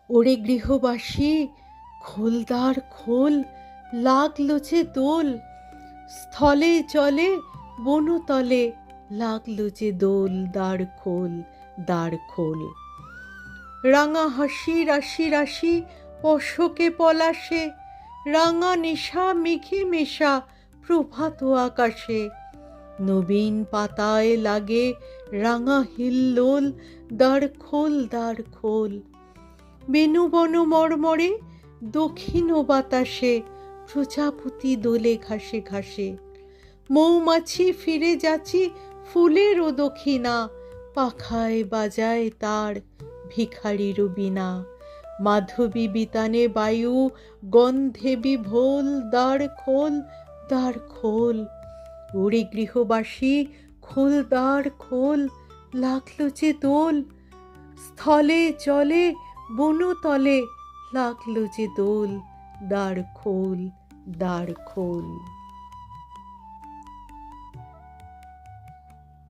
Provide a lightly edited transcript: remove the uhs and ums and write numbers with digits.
ওরে গৃহবাসী, খোলদার খোল, লাগলো যে দোল। স্থলে জলে বনতলে, লাগলো যে দোল। দ্বার খোল, দ্বার খোল। রাঙা হাসি রাশি রাশি অশোকে পলাশে, রাঙা নেশা মেঘে মেশা প্রভাত আকাশে। নবীন পাতায় লাগে রাঙা হিল্লোল। দ্বার খোল, দ্বার খোল। বেণুবন মর্মরে দক্ষিণ বাতাসে, প্রজাপতি দোলে ঘাসে ঘাসে। মৌমাছি ফিরে যাচ্ছি ফুলের দক্ষিণা, পাখায় বাজায় তার ভিখারির বীণা। মাধবী বিতানে বায়ু গন্ধে বিভোল। দ্বার খোল, দ্বার খোল। ওরে গৃহবাসী, খোল দ্বার খোল, লাগলো যে দোল। স্থলে জলে বনতলে, লাগলো যে দোল। দ্বার খোল, দ্বার খোল।